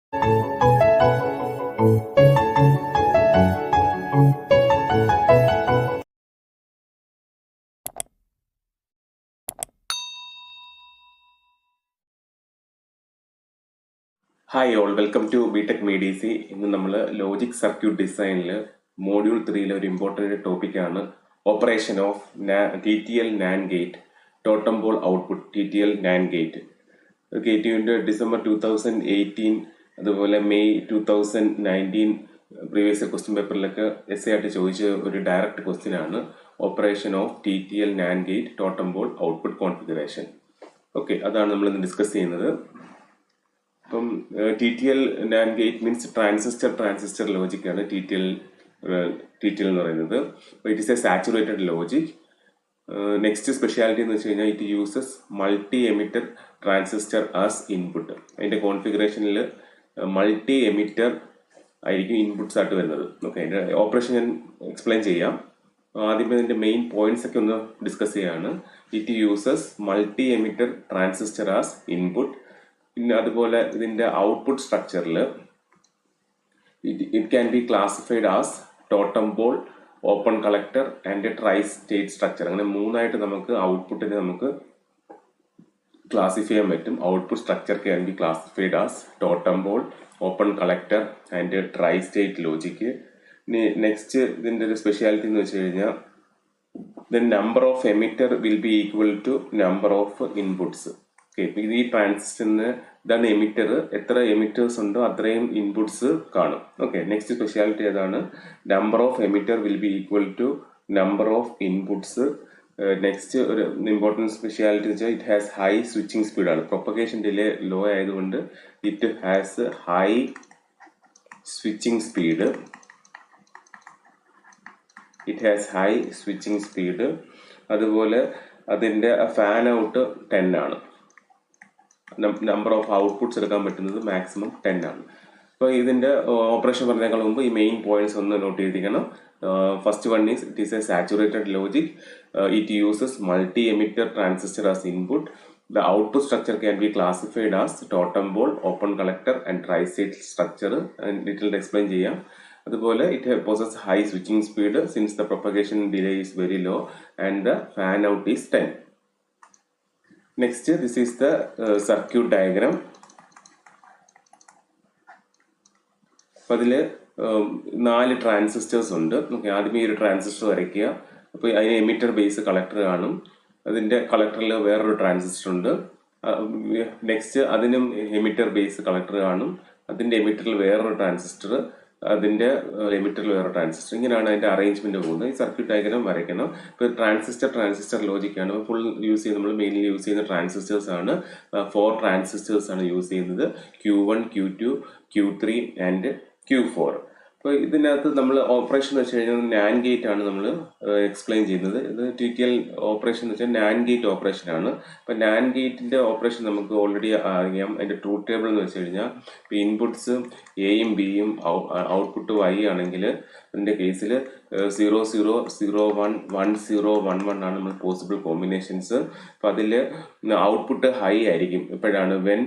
Hi all, welcome to BTech MEDC. ഇന്ന് നമ്മൾ logic circuit ഡിസൈനിൽ മോഡ്യൂൾ 3 ഒരു ഇമ്പോർട്ടൻ്റ് ടോപ്പിക്കാണ് operation of TTL NAND gate, totem pole output TTL NAND gate. KTUവിൻ്റെ December 2018 അതുപോലെ May 2019 previous question പേപ്പറിലൊക്കെ essay ആയിട്ട് ചോദിച്ച ഒരു ഡയറക്റ്റ് ക്വസ്റ്റ്യൻ ആണ് operation of TTL NAND gate, totem pole output configuration. Okay, അതാണ് നമ്മൾ ഇന്ന് ഡിസ്കസ് ചെയ്യുന്നത്. അപ്പം TTL NAND gate means transistor logic ആണ് TTL എന്ന് പറയുന്നത്. It is a saturated logic. Next speciality എന്ന് വെച്ച് കഴിഞ്ഞാൽ it uses multi emitter transistor as input. അതിൻ്റെ കോൺഫിഗറേഷനിൽ മൾട്ടി എമിറ്റർ ആയിരിക്കും ഇൻപുട്ട്സ് ആയിട്ട് വരുന്നത്. ഓക്കെ, അതിൻ്റെ ഓപ്പറേഷൻ ഞാൻ എക്സ്പ്ലെയിൻ ചെയ്യാം. ആദ്യമേ ഇതിൻ്റെ മെയിൻ പോയിന്റ്സ് ഒക്കെ ഒന്ന് ഡിസ്കസ് ചെയ്യാണ്. It uses multi emitter transistor as input. പിന്നെ അതുപോലെ ഇതിൻ്റെ ഔട്ട്പുട്ട് സ്ട്രക്ചറിൽ it can be classified as totem pole, open collector and tri state structure. അങ്ങനെ മൂന്നായിട്ട് നമുക്ക് ഔട്ട്പുട്ടിനെ നമുക്ക് ക്ലാസിഫൈ ചെയ്യാൻ പറ്റും. Output structure can be classified as totem pole, open collector and tri state logic. ഇനി നെക്സ്റ്റ് ഇതിൻ്റെ ഒരു സ്പെഷ്യാലിറ്റി എന്ന് വെച്ച് കഴിഞ്ഞാൽ the number of emitter will be equal to number of inputs. ഈ ട്രാൻസിസ്റ്ററിന് ഇതാണ് എമിറ്റർ, എത്ര എമിറ്റേഴ്സ് ഉണ്ടോ അത്രയും ഇൻപുട്സ് കാണും. ഓക്കെ, നെക്സ്റ്റ് സ്പെഷ്യാലിറ്റി ഏതാണ്? Number of emitter will be equal to number of inputs. Next ഒരു ഇമ്പോർട്ടൻറ്റ് സ്പെഷ്യാലിറ്റി വെച്ചാൽ ഇറ്റ് ഹാസ് ഹൈ സ്വിച്ചിങ് സ്പീഡാണ്. പ്രൊപ്പഗേഷൻ ഡിലേ ലോ ആയതുകൊണ്ട് it has high switching speed. അതുപോലെ അതിൻ്റെ ഫാൻ ഔട്ട് 10 ആണ്. Number of outputs എടുക്കാൻ പറ്റുന്നത് മാക്സിമം 10 ആണ്. അപ്പോൾ ഇതിൻ്റെ ഓപ്പറേഷൻ പറഞ്ഞേക്കാൾ മുമ്പ് ഈ മെയിൻ പോയിന്റ്സ് ഒന്ന് നോട്ട് ചെയ്തിരിക്കണം. First one is it is a saturated logic. It uses multi emitter transistor as input. The output structure can be classified as totem pole, open collector and tri-state structure. And little explain ചെയ്യാം. അതുപോലെ it possesses high switching speed since the propagation delay is very low and the fan out is 10. Next, this is the circuit diagram. അപ്പോൾ അതിൽ 4 transistors ഉണ്ട്. Okay, ആദ്യമേ ഒരു transistor വരയ്ക്കുക. അപ്പോൾ അതിന് എമിറ്റർ ബേസ് കളക്ടർ കാണും. അതിൻ്റെ കളക്ടറിൽ വേറൊരു ട്രാൻസിസ്റ്റർ ഉണ്ട്. നെക്സ്റ്റ് അതിനും എമിറ്റർ ബേസ് കളക്ടർ കാണും. അതിൻ്റെ എമിറ്ററിൽ വേറൊരു ട്രാൻസിസ്റ്റർ, അതിൻ്റെ എമിറ്ററിൽ വേറെ ട്രാൻസിസ്റ്റർ. ഇങ്ങനെയാണ് അതിൻ്റെ അറേഞ്ച്മെന്റ് പോകുന്നത്. ഈ സർക്യൂട്ട് ഡയഗ്രാം വരയ്ക്കണം. ഇപ്പോൾ ട്രാൻസിസ്റ്റർ ലോജിക്കാണ് ഫുൾ യൂസ് ചെയ്യുന്നത്. നമ്മൾ മെയിൻലി യൂസ് ചെയ്യുന്ന ട്രാൻസിസ്റ്റേഴ്സ് ആണ് 4 ട്രാൻസിസ്റ്റേഴ്സ് ആണ് യൂസ് ചെയ്യുന്നത്. Q1, Q2, Q3 and Q4. അപ്പോൾ ഇതിനകത്ത് നമ്മൾ ഓപ്പറേഷൻ എന്ന് വെച്ച് കഴിഞ്ഞാൽ NAND ഗേറ്റ് ആണ് നമ്മൾ എക്സ്പ്ലെയിൻ ചെയ്യുന്നത്. ഇത് TTL ഓപ്പറേഷൻ എന്ന് വെച്ചാൽ NAND ഗേറ്റ് ഓപ്പറേഷൻ ആണ്. അപ്പോൾ NAND ഗേറ്റിന്റെ ഓപ്പറേഷൻ നമുക്ക് ഓൾറെഡി അറിയാം. അതിന്റെ ട്രൂത്ത് ടേബിൾ എന്ന് വെച്ച് കഴിഞ്ഞാൽ ഇപ്പോൾ ഇൻപുട്സ് എയും ബിയും ഔട്ട്പുട്ട് Y ആണെങ്കിൽ അതിന്റെ കേസിൽ 0 0 0 1 1 0 1 1 ആണ് നമ്മൾ പോസിബിൾ കോമ്പിനേഷൻസ്. അപ്പോൾ അതിൽ ഔട്ട്പുട്ട് ഹൈ ആയിരിക്കും എപ്പോഴാണ് വെൻ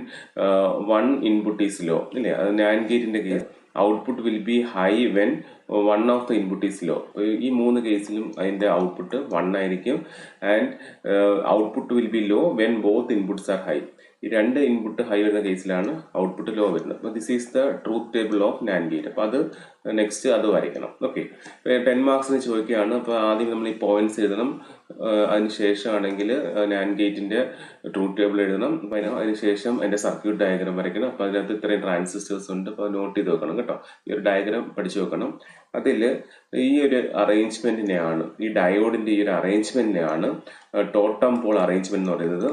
1 ഇൻപുട്ട് ഈസ് ലോ, ഇല്ലേ? അത് NAND ഗേറ്റിന്റെ case output will be high when 1 of the input is low. ഈ 3 കേസിലും അതിന്റെ ഔട്ട്പുട്ട് 1 ആയിരിക്കും. And output will be low when both inputs are high. ഈ 2 ഇൻപുട്ട് ഹൈ വരുന്ന കേസിലാണ് ഔട്ട്പുട്ട് ലോ വരുന്നത്. അപ്പോൾ this is the truth table of NAND gate. അപ്പോൾ അത് നെക്സ്റ്റ് അത് വരയ്ക്കണം. ഓക്കെ, 10 മാർക്സിന് ചോദിക്കുകയാണ്. അപ്പോൾ ആദ്യം നമ്മൾ ഈ പോയിന്റ്സ് എഴുതണം. അതിന് ശേഷമാണെങ്കിൽ NAND ഗേറ്റിന്റെ ട്രൂത്ത് ടേബിൾ എഴുതണം. അതിനുശേഷം അതിന്റെ സർക്യൂട്ട് ഡയഗ്രാം വരയ്ക്കണം. അപ്പോൾ അതിനകത്ത് ഇത്രയും ട്രാൻസിസ്റ്റേഴ്സ് ഉണ്ട്. അപ്പോൾ നോട്ട് ചെയ്ത് വെക്കണം കേട്ടോ. ഈ ഒരു ഡയഗ്രാം പഠിച്ചു വെക്കണം. അതിൽ ഈ ഒരു അറേഞ്ച്മെന്റിനെയാണ്, ഈ ഡയോഡിന്റെ ഈ ഒരു അറേഞ്ച്മെന്റിനെയാണ് ടോട്ടം പോൾ അറേഞ്ച്മെന്റ് എന്ന് പറയുന്നത്.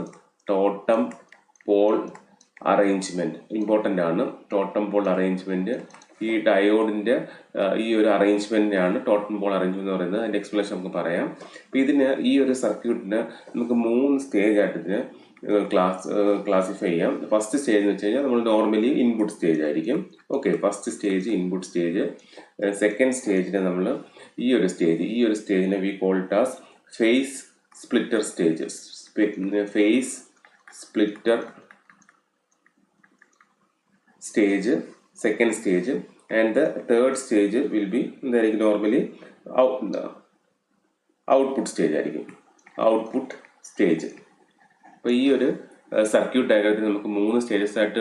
ടോട്ടം പോൾ അറേഞ്ച്മെന്റ് ഇമ്പോർട്ടൻ്റ് ആണ്. ടോട്ടം പോൾ അറേഞ്ച്മെന്റ് ഈ ഡയോഡിന്റെ ഈ ഒരു അറേഞ്ച്മെന്റിനെയാണ് ടോട്ടം പോൾ അറേഞ്ച്മെന്റ് എന്ന് പറയുന്നത്. അതിന്റെ എക്സ്പ്ലനേഷൻ നമുക്ക് പറയാം. അപ്പോൾ ഇതിന് ഈ ഒരു സർക്യൂട്ടിന് നമുക്ക് 3 സ്റ്റേജ് ആയിട്ട് ഇതിന് ക്ലാസിഫൈ ചെയ്യാം. ഫസ്റ്റ് സ്റ്റേജ് എന്ന് വെച്ച് കഴിഞ്ഞാൽ നമ്മൾ നോർമലി ഇൻപുട്ട് സ്റ്റേജ് ആയിരിക്കും. Okay, first stage input stage. Second സ്റ്റേജിനെ നമ്മൾ ഈ ഒരു സ്റ്റേജിനെ we call it as phase splitter stages. Phase splitter stage. second stage, and the third stage will be normally output stage ആയിരിക്കും. Output stage. അപ്പോൾ ഈ ഒരു സർക്യൂട്ട് ഡയഗ്രത്തിൽ നമുക്ക് 3 സ്റ്റേജസ് ആയിട്ട്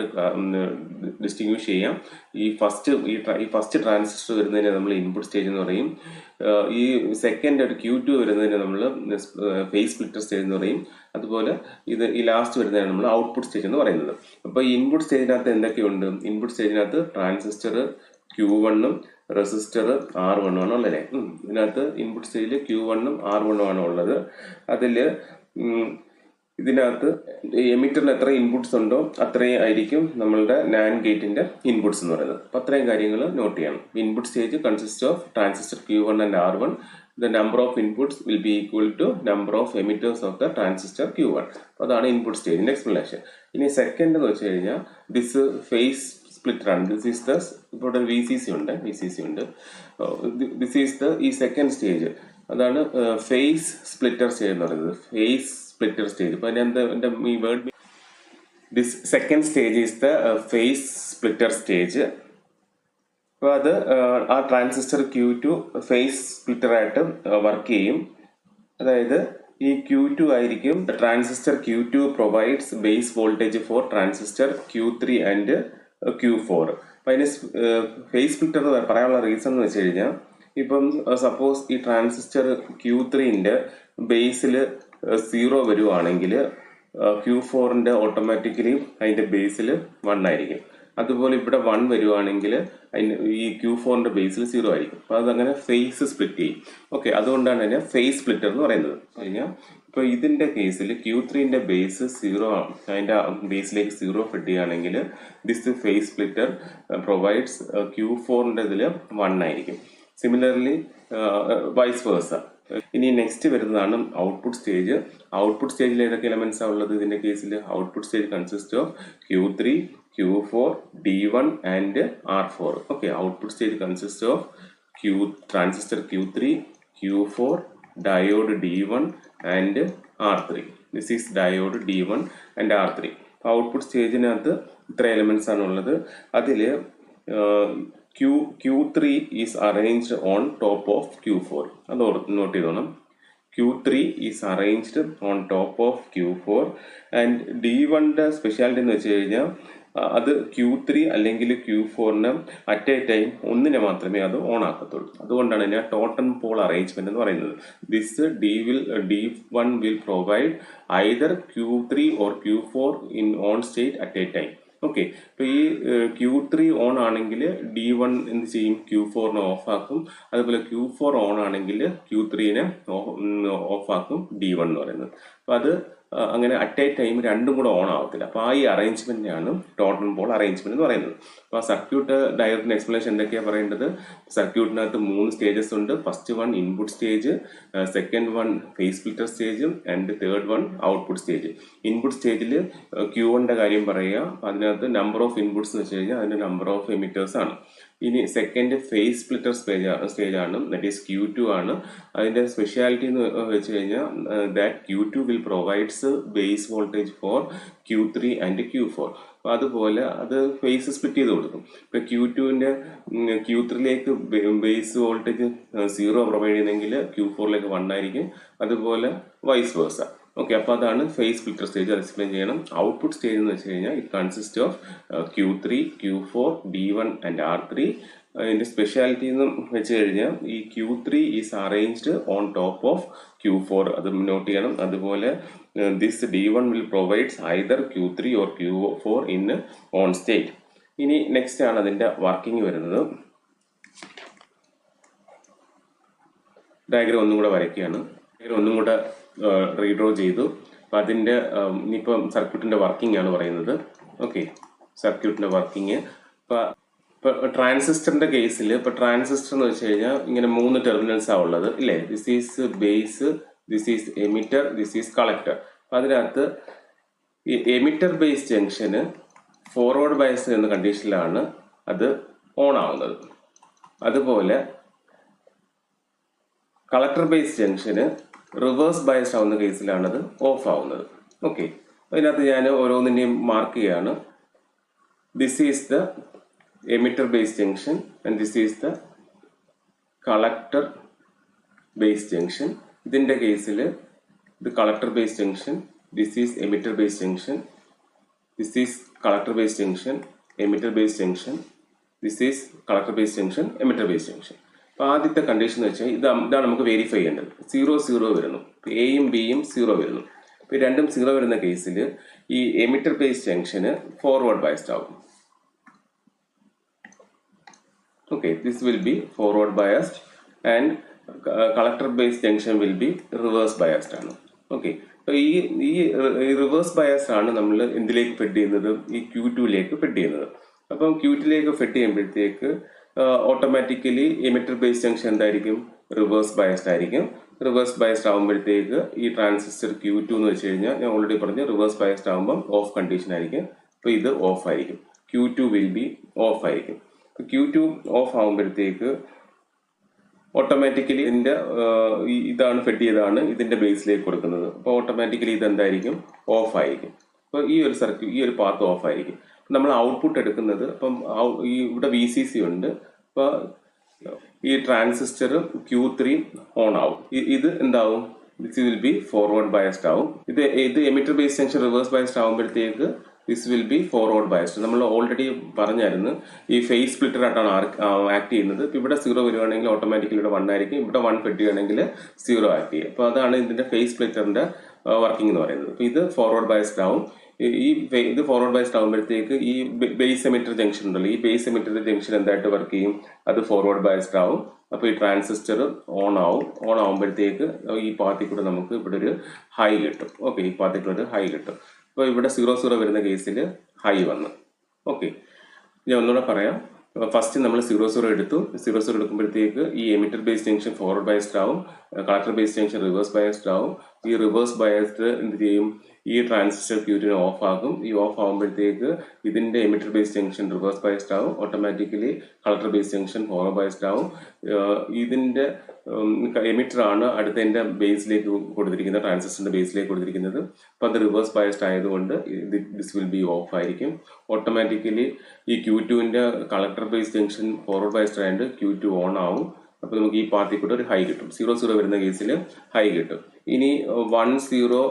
ഡിസ്റ്റിങ്വിഷ് ചെയ്യാം. ഈ ഫസ്റ്റ് ട്രാൻസിസ്റ്റർ വരുന്നതിനെ നമ്മൾ ഇൻപുട്ട് സ്റ്റേജ് എന്ന് പറയും. ഈ സെക്കൻഡ് ഒരു Q2 വരുന്നതിനെ നമ്മൾ ഫേസ് സ്പ്ലിറ്റർ സ്റ്റേജ് എന്ന് പറയും. അതുപോലെ ഈ ലാസ്റ്റ് വരുന്നതിനാണ് നമ്മൾ ഔട്ട്പുട്ട് സ്റ്റേജ് എന്ന് പറയുന്നത്. അപ്പോൾ ഈ ഇൻപുട്ട് സ്റ്റേജിനകത്ത് എന്തൊക്കെയുണ്ട്? Input സ്റ്റേജിനകത്ത് transistor Q1 resistor R1 ആണ് ഉള്ളത്. ഇതിനകത്ത് ഇൻപുട്ട് സ്റ്റേജിൽ Q1 R1 ആണ് ഉള്ളത്. ഇതിനകത്ത് എമിറ്ററിൽ എത്ര ഇൻപുട്സ് ഉണ്ടോ അത്രയും ആയിരിക്കും നമ്മളുടെ നാൻഡ് ഗേറ്റിന്റെ ഇൻപുട്സ് എന്ന് പറയുന്നത്. അപ്പോൾ അത്രയും കാര്യങ്ങൾ നോട്ട് ചെയ്യണം. Input stage consist of transistor Q1 and R1. The number of inputs will be equal to number of emitters of the transistor Q1. അപ്പോൾ അതാണ് ഇൻപുട്ട് സ്റ്റേജിന്റെ എക്സ്പ്ലനേഷൻ. ഇനി സെക്കൻഡ് എന്ന് വെച്ച് കഴിഞ്ഞാൽ ദിസ് ഫേസ് സ്പ്ലിറ്റർ ആണ്. ദിസ് ഈസ് ദ ഇപ്പോൾ ഇവിടെ VCC ഉണ്ട്. ദിസ് ഈസ് ദ ഈ സെക്കൻഡ് സ്റ്റേജ്. അതാണ് ഫേസ് സ്പ്ലിറ്റർ സ്റ്റേജ് എന്ന് പറയുന്നത്. Phase splitter stage. അപ്പോൾ അതിൻ്റെ ഈ word this second stage is the phase splitter stage. അപ്പോൾ അത് ആ ട്രാൻസിസ്റ്റർ Q2 ഫേസ് സ്പ്ലിറ്റർ ആയിട്ട് വർക്ക് ചെയ്യും. അതായത് ഈ Q2 ആയിരിക്കും transistor Q2 provides base voltage four transistor Q3 and Q4. അപ്പം അതിന് ഫേസ് സ്പ്ലിറ്റർ എന്ന് പറയാനുള്ള റീസൺ എന്ന് വെച്ച് കഴിഞ്ഞാൽ ഇപ്പം സപ്പോസ് ഈ ട്രാൻസിസ്റ്റർ Q3ന്റെ ബേസിൽ 0 വരുവാണെങ്കിൽ Q4ന്റെ ഓട്ടോമാറ്റിക്കലി അതിന്റെ ബേസിൽ 1 ആയിരിക്കും. അതുപോലെ ഇവിടെ 1 വരുവാണെങ്കിൽ ഈ Q4ന്റെ ബേസിൽ 0 ആയിരിക്കും. അപ്പോൾ അതങ്ങനെ ഫേസ് സ്പ്ലിറ്റ് ചെയ്യും. ഓക്കെ, അതുകൊണ്ടാണ് അതിനെ ഫേസ് സ്പ്ലിറ്റർ എന്ന് പറയുന്നത്. കഴിഞ്ഞാൽ ഇപ്പോൾ ഇതിന്റെ കേസിൽ Q3ന്റെ ബേസ് 0 ആണ്, അതിന്റെ ബേസിലേക്ക് 0 ഫിറ്റ് ചെയ്യുകയാണെങ്കിൽ ദിസ് ഫേസ് സ്പ്ലിറ്റർ പ്രൊവൈഡ്സ് Q4ന്റെ ഇതിൽ 1 ആയിരിക്കും. Similarly vice versa. ഇനി നെക്സ്റ്റ് വരുന്നതാണ് ഔട്ട്പുട്ട് സ്റ്റേജ്. ഔട്ട്പുട്ട് സ്റ്റേജിൽ ഏതൊക്കെ എലമെന്റ്സ് ആണ് ഉള്ളത്? ഇതിന്റെ കേസിൽ output stage consist of Q3, Q4, D1 and R4. Okay, output stage consist of transistor Q3, Q4, diode D1 and R3. This is diode D1 and R3. Output സ്റ്റേജിനകത്ത് ഇത്ര elements ആണ് ഉള്ളത്. അതിൽ Q3 is arranged on top of Q4. അത് note ചെയ്തോണം. Q3 is arranged on top of Q4 and D1ന്റെ സ്പെഷ്യാലിറ്റി എന്ന് വെച്ച് കഴിഞ്ഞാൽ അത് Q3 അല്ലെങ്കിൽ Q4ന് അറ്റ് എ ടൈം ഒന്നിനെ മാത്രമേ അത് ഓൺ ആക്കത്തുള്ളൂ. അതുകൊണ്ടാണ് ഇതിനെ ടോട്ടം പോൾ അറേഞ്ച്മെന്റ് എന്ന് പറയുന്നത്. This D1 will provide either Q3 or Q4 in on state at a time. Okay, അപ്പോൾ ഈ Q3 ഓൺ ആണെങ്കിൽ D1 എന്ത് ചെയ്യും? Q4നെ ഓഫ് ആക്കും. അതുപോലെ Q4 ഓൺ ആണെങ്കിൽ Q3നെ ഓഫ് ആക്കും D1 എന്ന് പറയുന്നത്. അപ്പോൾ അത് അങ്ങനെ അറ്റ് എ ടൈം രണ്ടും കൂടെ ഓൺ ആവത്തില്ല. അപ്പോൾ ആ ഈ അറേഞ്ച്മെന്റിനാണ് ടോട്ടൽ പോൾ അറേഞ്ച്മെന്റ് എന്ന് പറയുന്നത്. അപ്പോൾ ആ സർക്യൂട്ട് ഡയറക്റ്റ് എക്സ്പ്ലനേഷൻ എന്തൊക്കെയാണ് പറയേണ്ടത്? സർക്യൂട്ടിനകത്ത് 3 സ്റ്റേജസ് ഉണ്ട്. First one input stage, second one phase splitter stage and third one output stage. Input സ്റ്റേജിൽ Q1ന്റെ കാര്യം പറയുക. അതിനകത്ത് നമ്പർ ഓഫ് ഇൻപുട്സ് എന്ന് വെച്ച് കഴിഞ്ഞാൽ അതിന്റെ നമ്പർ ഓഫ് എമിറ്റേഴ്സ് ആണ്. ഇനി സെക്കൻഡ് ഫേസ് സ്പ്ലിറ്റർ സ്റ്റേജ് ആണ്, ദാറ്റ് ഈസ് Q2 ആണ്. അതിന്റെ സ്പെഷ്യാലിറ്റി എന്ന് വെച്ച് കഴിഞ്ഞാൽ that Q2 will provides base voltage for Q3 and Q4. അപ്പോൾ അതുപോലെ അത് ഫേസ് സ്പ്ലിറ്റ് ചെയ്ത് കൊടുക്കും. ഇപ്പൊ Q2ന്റെ Q3ലേക്ക് ബേസ് വോൾട്ടേജ് 0 പ്രൊവൈഡ് ചെയ്യുന്നെങ്കിൽ Q4ലേക്ക് 1 ആയിരിക്കും. അതുപോലെ വൈസ് വേഴ്സ. ഓക്കെ, അപ്പോൾ അതാണ് ഫേസ് സ്പ്ലിറ്റർ സ്റ്റേജ്. അത് എക്സ്പ്ലെയിൻ ചെയ്യണം. ഔട്ട്പുട്ട് സ്റ്റേജ് എന്ന് വെച്ച് കഴിഞ്ഞാൽ it consist of Q3, Q4, D1 and R3. അതിന്റെ സ്പെഷ്യാലിറ്റി എന്ന് വെച്ച് കഴിഞ്ഞാൽ ഈ Q3 is arranged on top of Q4. അത് നോട്ട് ചെയ്യണം. അതുപോലെ this D1 will provides either Q3 or Q4 in on state. ഇനി നെക്സ്റ്റ് ആണ് അതിന്റെ വർക്കിംഗ് വരുന്നത്. ഡയഗ്രാം ഒന്നും കൂടെ വരയ്ക്കുകയാണ്. ഡയഗ്രാം ഒന്നും കൂടെ റീഡ്രോ ചെയ്തു. അപ്പം അതിൻ്റെ ഇനിയിപ്പം സർക്യൂട്ടിൻ്റെ വർക്കിംഗ് ആണ് പറയുന്നത്. ഓക്കെ, സർക്യൂട്ടിൻ്റെ വർക്കിംഗ്. ഇപ്പോൾ ട്രാൻസിസ്റ്ററിൻ്റെ കേസിൽ ഇപ്പോൾ ട്രാൻസിസ്റ്റർ എന്ന് വെച്ച് കഴിഞ്ഞാൽ ഇങ്ങനെ 3 ടെർമിനൽസാണ് ഉള്ളത് ഇല്ലേ? This is base, this is emitter, this is collector. അപ്പം അതിനകത്ത് ഈ emitter base junction forward bias എന്ന കണ്ടീഷനിലാണ് അത് ഓൺ ആവുന്നത്. അതുപോലെ collector base junction reverse biased ആവുന്ന കേസിലാണത് ഓഫ് ആവുന്നത്. ഓക്കെ, അതിനകത്ത് ഞാൻ ഓരോന്നിൻ്റെയും മാർക്ക് ചെയ്യാണ്. This is the emitter base junction and this is the collector base junction. ഇതിൻ്റെ കേസിൽ ഇത് collector base junction, this is emitter base junction, this is collector base junction, emitter base junction, this is collector base junction, emitter base junction. അപ്പോൾ ആദ്യത്തെ condition എന്ന് വെച്ചാൽ ഇതാണ് നമുക്ക് verify ചെയ്യേണ്ടത്. 0 വരുന്നു, എയും ബിയും 0 വരുന്നു. ഇപ്പോൾ രണ്ടും 0 വരുന്ന കേസിൽ ഈ emitter base junction forward biased ആവും. Okay, this will be forward biased and collector base junction will be reverse biased ആണ്. ഓക്കെ, അപ്പോൾ ഈ റിവേഴ്സ് ബയസ് ആണ് നമ്മൾ എന്തിലേക്ക് ഫെഡ് ചെയ്യുന്നത്? ഈ Q2ലേക്ക് ഫെഡ് ചെയ്യുന്നത്. അപ്പം Q2ലേക്ക് ഫെഡ് ചെയ്യുമ്പോഴത്തേക്ക് ഓട്ടോമാറ്റിക്കലി എമിറ്റർ ബേസ് ജംഗ്ഷൻ എന്തായിരിക്കും? റിവേഴ്സ് ബയസ്ഡ് ആയിരിക്കും. റിവേഴ്സ് ബയസ്ഡ് ആകുമ്പോഴത്തേക്ക് ഈ ട്രാൻസിസ്റ്റർ Q2 എന്ന് വെച്ച് കഴിഞ്ഞാൽ ഞാൻ ഓൾറെഡി പറഞ്ഞു റിവേഴ്സ് ബയസ്ഡ് ആകുമ്പം ഓഫ് കണ്ടീഷൻ ആയിരിക്കും. അപ്പോൾ ഇത് ഓഫ് ആയിരിക്കും, Q2 വിൽ ബി ഓഫ് ആയിരിക്കും. Q2 ഓഫ് ആകുമ്പോഴത്തേക്ക് ഓട്ടോമാറ്റിക്കലി ഇതിൻ്റെ ഇതാണ് ഫെഡ് ചെയ്താണ് ഇതിൻ്റെ ബേസിലേക്ക് കൊടുക്കുന്നത്. അപ്പോൾ ഓട്ടോമാറ്റിക്കലി ഇതെന്തായിരിക്കും? ഓഫ് ആയിരിക്കും. അപ്പോൾ ഈ ഒരു സർക്യൂട്ട്, ഈ ഒരു പാത്ത് ഓഫ് ആയിരിക്കും. നമ്മൾ ഔട്ട്പുട്ട് എടുക്കുന്നത് അപ്പം ഇവിടെ VCC ഉണ്ട്. അപ്പോൾ ഈ ട്രാൻസിസ്റ്റർ Q3 ഓൺ ആവും. ഇത് എന്താവും? This will be forward biased ആവും. ഇത് emitter base junction reverse biased ആകുമ്പോഴത്തേക്ക് this will be forward biased. നമ്മൾ ഓൾറെഡി പറഞ്ഞായിരുന്നു ഈ ഫേസ് സ്പ്ലിറ്റർ ആയിട്ടാണ് ആക്ട് ചെയ്യുന്നത്. ഇപ്പോൾ ഇവിടെ 0 വരുവാണെങ്കിൽ ഓട്ടോമാറ്റിക്കലി ഇവിടെ 1 ആയിരിക്കും, ഇവിടെ 1 ഫെഡ് ചെയ്യുകയാണെങ്കിൽ 0 ആക്ട് ചെയ്യും. അപ്പോൾ അതാണ് ഇതിൻ്റെ ഫേസ് സ്പ്ലിറ്ററിൻ്റെ വർക്കിംഗ് എന്ന് പറയുന്നത്. അപ്പോൾ ഇത് ഫോർവേഡ് ബയസ്ഡ് ആവും. ഇത് ഫോർവേഡ് ബയസ്ഡ് ആകുമ്പോഴത്തേക്ക് ഈ ബേസ് എമിറ്റർ ജംഗ്ഷൻ ഉണ്ടല്ലോ, ഈ ബേസ് എമിറ്റർ ജംഗ്ഷൻ എന്തായിട്ട് വർക്ക് ചെയ്യും? അത് ഫോർവേഡ് ബയസ്ഡ് ആവും. അപ്പോൾ ഈ ട്രാൻസിസ്റ്റർ ഓൺ ആവും. ഓൺ ആകുമ്പോഴത്തേക്ക് ഈ പാത്തിൽ കൂടെ നമുക്ക് ഇവിടെ ഒരു ഹൈ കിട്ടും. ഓക്കെ, ഈ പാത്തിൽ കൂടെ ഒരു ഹൈ കിട്ടും. അപ്പോൾ ഇവിടെ 0 വരുന്ന കേസിൽ ഹൈ വന്നു. ഓക്കെ, ഞാൻ ഒന്നുകൂടെ പറയാം. ഫസ്റ്റ് നമ്മൾ 0 എടുത്തു. 0 എടുക്കുമ്പോഴത്തേക്ക് ഈ emitter base junction forward biased ആവും, collector base junction reverse biased ആവും. ഈ റിവേഴ്സ് ബയസ്ഡ് എന്ത് ചെയ്യും? ഈ ട്രാൻസിസ്റ്റർ Q2 ഓഫ് ആകും. ഈ ഓഫ് ആകുമ്പോഴത്തേക്ക് ഇതിൻ്റെ emitter base junction reverse biased ആവും. Automatically collector base junction forward biased ആവും. ഇതിൻ്റെ എമിറ്റർ ആണ് അടുത്തതിൻ്റെ ബേസിലേക്ക് കൊടുത്തിരിക്കുന്നത്, ട്രാൻസിസ്റ്ററിൻ്റെ ബേസിലേക്ക് കൊടുത്തിരിക്കുന്നത്. അപ്പോൾ അത് റിവേഴ്സ് ബയസ്ഡ് ആയതുകൊണ്ട് ദിസ് വിൽ ബി ഓഫ് ആയിരിക്കും. ഓട്ടോമാറ്റിക്കലി ഈ Q2ൻ്റെ collector base junction forward biased ആയതുകൊണ്ട് Q2 ഓൺ ആവും. അപ്പോൾ നമുക്ക് ഈ പാത്തിൽ കൂടെ ഒരു ഹൈ കിട്ടും. 0 വരുന്ന കേസിൽ ഹൈ കിട്ടും. ഇനി 1-0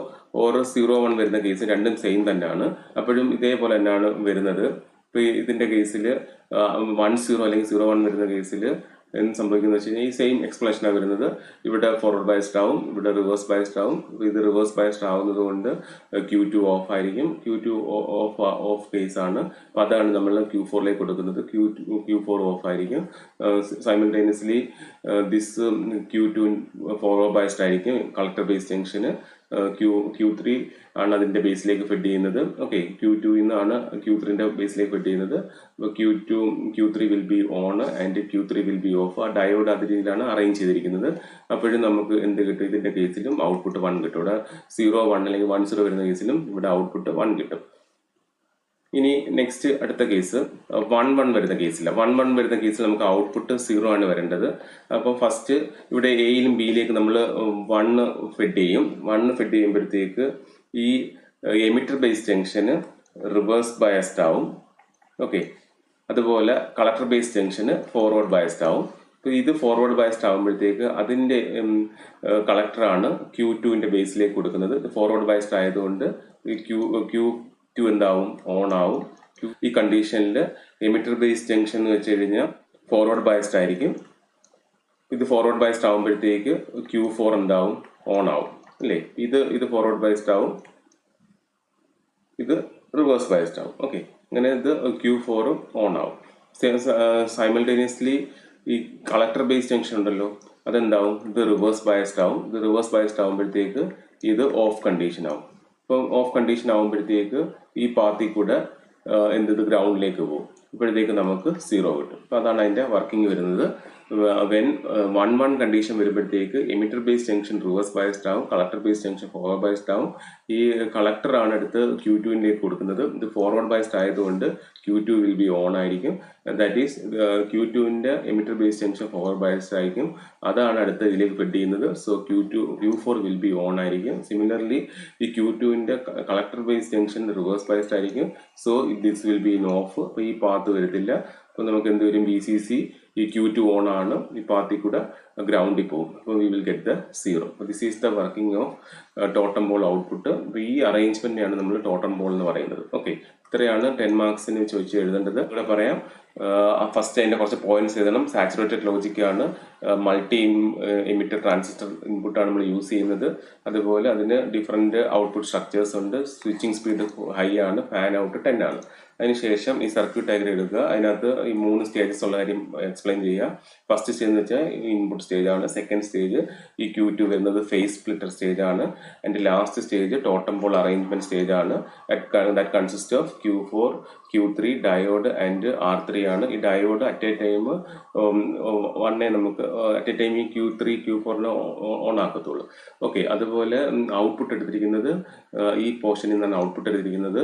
ഓർ 0-1 വരുന്ന കേസ് രണ്ടും സെയിം തന്നെയാണ്. അപ്പോഴും ഇതേപോലെ തന്നെയാണ് വരുന്നത്. ഇപ്പോൾ ഇതിൻ്റെ കേസിൽ 1-0 അല്ലെങ്കിൽ 0-1 വരുന്ന കേസിൽ എന്ത് സംഭവിക്കുന്നത് വെച്ച് കഴിഞ്ഞാൽ ഈ സെയിം എക്സ്പ്ലനേഷനാണ് വരുന്നത്. ഇവിടെ ഫോർവേഡ് ബയസ്ഡ് ആവും, ഇവിടെ റിവേഴ്സ് ബയസ്ഡ് ആവും. ഇത് റിവേഴ്സ് ബയസ്ഡ് ആവുന്നത് കൊണ്ട് Q2 ഓഫ് ആയിരിക്കും. Q2 ഓഫ് കേസ് ആണ്. അപ്പോൾ അതാണ് നമ്മൾ Q4ലേക്ക് കൊടുക്കുന്നത്. Q4 ഓഫ് ആയിരിക്കും. Simultaneously this Q2 forward biased ആയിരിക്കും. കളക്ടർ ബേസ് ജംഗ്ഷന് Q3 ആണ് അതിൻ്റെ ബേസിലേക്ക് ഫെഡ് ചെയ്യുന്നത്. ഓക്കെ, Q2 നിന്നാണ് Q3ൻ്റെ ബേസിലേക്ക് ഫെഡ് ചെയ്യുന്നത്. അപ്പോൾ Q3 will be on and Q3 will be of. ആ ഡയോഡ് അത് രീതിയിലാണ് അറേഞ്ച് ചെയ്തിരിക്കുന്നത്. അപ്പോഴും നമുക്ക് എന്ത് കിട്ടും? ഇതിൻ്റെ കേസിലും ഔട്ട്പുട്ട് 1 കിട്ടും. ഇവിടെ 0-1 അല്ലെങ്കിൽ 1-0 വരുന്ന കേസിലും ഇവിടെ ഔട്ട്പുട്ട് 1 കിട്ടും. ഇനി നെക്സ്റ്റ് അടുത്ത കേസ് 1-1 വരുന്ന കേസില്ല. 1-1 വരുന്ന കേസിൽ നമുക്ക് ഔട്ട്പുട്ട് 0 ആണ് വരേണ്ടത്. അപ്പോൾ ഫസ്റ്റ് ഇവിടെ എയിലും ബിയിലേക്ക് നമ്മൾ 1 ഫെഡ് ചെയ്യും. 1 ഫെഡ് ചെയ്യുമ്പോഴത്തേക്ക് ഈ emitter base junction reverse biased ആവും. ഓക്കെ, അതുപോലെ collector base junction forward biased ആവും. അപ്പോൾ ഇത് ഫോർവേഡ് ബയസ്ഡ് ആകുമ്പോഴത്തേക്ക് അതിൻ്റെ കളക്ടറാണ് Q2ൻ്റെ ബേസിലേക്ക് കൊടുക്കുന്നത്. ഇത് ഫോർവേഡ് ബയസ്ഡ് ആയതുകൊണ്ട് Q2 എന്താവും? ഓൺ ആവും. ഈ കണ്ടീഷനിൽ എമിറ്റർ ബേസ് ജംഗ്ഷൻ എന്ന് വെച്ച് കഴിഞ്ഞാൽ ഫോർവേഡ് ബയസ്ഡ് ആയിരിക്കും. ഇത് ഫോർവേഡ് ബയസ്ഡ് ആകുമ്പോഴത്തേക്ക് Q4 എന്താവും? ഓൺ ആവും അല്ലേ? ഇത് ഫോർവേഡ് ബയസ്ഡ് ആവും, ഇത് റിവേഴ്സ് ബയസ്ഡ് ആവും. ഓക്കെ, അങ്ങനെ ഇത് Q4 ഓൺ ആവും. സൈമൾട്ടേനിയസ്ലി ഈ കളക്ടർ ബേസ് ജംഗ്ഷൻ ഉണ്ടല്ലോ, അതെന്താവും? ഇത് റിവേഴ്സ് ബയസ്ഡ് ആവും. ഇത് റിവേഴ്സ് ബയസ്ഡ് ആകുമ്പോഴത്തേക്ക് ഇത് ഓഫ് കണ്ടീഷൻ ആവും. ഇപ്പം ഓഫ് കണ്ടീഷൻ ആകുമ്പോഴത്തേക്ക് ഈ പാത്തിൽ കൂടെ എന്ത് ഗ്രൗണ്ടിലേക്ക് പോകും. ഇപ്പോഴത്തേക്ക് നമുക്ക് 0 കിട്ടും. അപ്പോൾ അതാണ് അതിൻ്റെ വർക്കിംഗ് വരുന്നത്. വെൻ 1-1 കണ്ടീഷൻ വരുമ്പോഴത്തേക്ക് emitter base junction reverse biased ആവും, collector base junction forward biased ആവും. ഈ കളക്ടറാണ് എടുത്ത് Q2ലേക്ക് കൊടുക്കുന്നത്. ഇത് ഫോർവേഡ് ബയസ്ഡ് ആയതുകൊണ്ട് Q2 വിൽ ബി ഓൺ ആയിരിക്കും. ദാറ്റ് ഈസ് Q2ൻ്റെ emitter base junction forward biased ആയിരിക്കും. അതാണ് അടുത്ത് ഇതിലേക്ക് ഫെഡ് ചെയ്യുന്നത്. So Q4 will be on ആയിരിക്കും. സിമിലർലി ഈ Q2ൻ്റെ collector base junction reverse biased ആയിരിക്കും. So this will be in off. അപ്പോൾ ഈ പാത്ത് വരത്തില്ല. അപ്പോൾ നമുക്ക് എന്ത് വരും, VCC ഈ Q2 ഓൺ ആണ്, ഈ പാത്തിൽ കൂടെ ഗ്രൗണ്ടിൽ പോകും. അപ്പോൾ വി വിൽ ഗെറ്റ് ദ 0. അപ്പോൾ this is the working of ടോട്ടം ball output. അപ്പോൾ ഈ അറേഞ്ച്മെന്റിനെയാണ് നമ്മൾ ടോട്ടം ബോൾ എന്ന് പറയുന്നത്. ഓക്കെ, ഇത്രയാണ് 10 മാർക്സിന് ചോദിച്ച് എഴുതേണ്ടത്. ഇവിടെ പറയാം, ഫസ്റ്റ് അതിൻ്റെ കുറച്ച് പോയിന്റ്സ് എഴുതണം. സാച്ചുറേറ്റഡ് ലോജിക്കാണ്, മൾട്ടി എമിറ്റർ ട്രാൻസിസ്റ്റർ ഇൻപുട്ടാണ് നമ്മൾ യൂസ് ചെയ്യുന്നത്. അതുപോലെ അതിന് ഡിഫറെൻറ്റ് ഔട്ട്പുട്ട് സ്ട്രക്ചേഴ്സ് ഉണ്ട്. സ്വിച്ചിങ് സ്പീഡ് ഹൈ ആണ്, ഫാൻ ഔട്ട് 10 ആണ്. അതിനുശേഷം ഈ സർക്യൂട്ട് ഡയഗ്രം എടുക്കുക. അതിനകത്ത് ഈ 3 സ്റ്റേജസ് ഉള്ള കാര്യം എക്സ്പ്ലെയിൻ ചെയ്യുക. ഫസ്റ്റ് സ്റ്റേജ് എന്ന് വെച്ചാൽ ഇൻപുട്ട് സ്റ്റേജ് ആണ്. സെക്കൻഡ് സ്റ്റേജ് ഈ Q2 വരുന്നത് ഫേസ് സ്പ്ലിറ്റർ സ്റ്റേജ് ആണ്. And last stage totem pole arrangement stage ആണ്. That consist of Q4, Q3, diode and R3 ആണ്. ഈ ഡയോഡ് അറ്റ് എ ടൈം നമുക്ക് അറ്റ് എ ടൈം ഈ Q3, Q4 ഓൺ ആക്കത്തുള്ളൂ. Okay, അതുപോലെ ഔട്ട്പുട്ട് എടുത്തിരിക്കുന്നത് ഈ പോർഷനിൽ നിന്നാണ് ഔട്ട്പുട്ട് എടുത്തിരിക്കുന്നത്.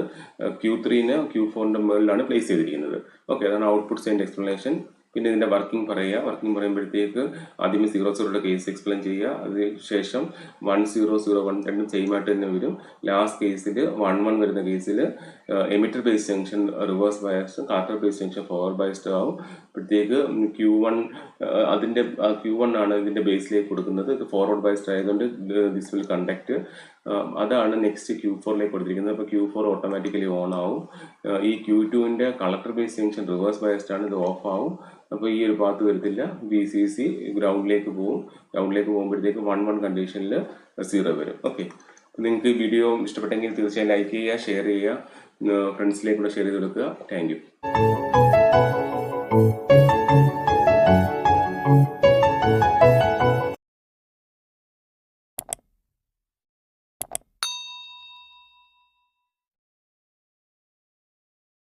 Q3ന് Q4ന്റെ മുകളിലാണ് പ്ലേസ് ചെയ്തിരിക്കുന്നത്. ഓക്കെ, അതാണ് ഔട്ട്പുട്ട് സൈഡിന്റെ എക്സ്പ്ലനേഷൻ. പിന്നെ ഇതിന്റെ വർക്കിംഗ് പറയുക. വർക്കിംഗ് പറയുമ്പോഴത്തേക്ക് ആദ്യമേ 0-0യുടെ കേസ് എക്സ്പ്ലെയിൻ ചെയ്യുക. അതിനുശേഷം 1-0-0-1 രണ്ടും സെയിം ആയിട്ട് തന്നെ വരും. ലാസ്റ്റ് കേസിൽ 1-1 വരുന്ന കേസിൽ emitter base junction reverse biased, carter base junction forward biased ആവും. അപ്പോഴത്തേക്ക് Q1 അതിന്റെ Q1 ആണ് ഇതിന്റെ ബേസിലേക്ക് കൊടുക്കുന്നത്. ഇത് ഫോർവേഡ് ബയസ്ഡ് ആയതുകൊണ്ട് ദിസ് വിൽ കണ്ടക്ട്. അതാണ് നെക്സ്റ്റ് Q4ലേക്ക് കൊടുത്തിരിക്കുന്നത്. അപ്പോൾ Q4 ഓട്ടോമാറ്റിക്കലി ഓൺ ആവും. ഈ Q2ന്റെ collector base junction reverse biased ആണ്, ഇത് ഓഫ് ആവും. അപ്പോൾ ഈ ഒരു പാത്ത് വരത്തില്ല. VCC ഗ്രൗണ്ടിലേക്ക് പോകും. ഗ്രൗണ്ടിലേക്ക് പോകുമ്പോഴത്തേക്ക് 1-1 കണ്ടീഷനിൽ 0 വരും. ഓക്കെ, നിങ്ങൾക്ക് ഈ വീഡിയോ ഇഷ്ടപ്പെട്ടെങ്കിൽ തീർച്ചയായും ലൈക്ക് ചെയ്യുക, ഷെയർ ചെയ്യുക, ഫ്രണ്ട്സിലേക്കൂടെ ഷെയർ ചെയ്ത് കൊടുക്കുക. Thank you.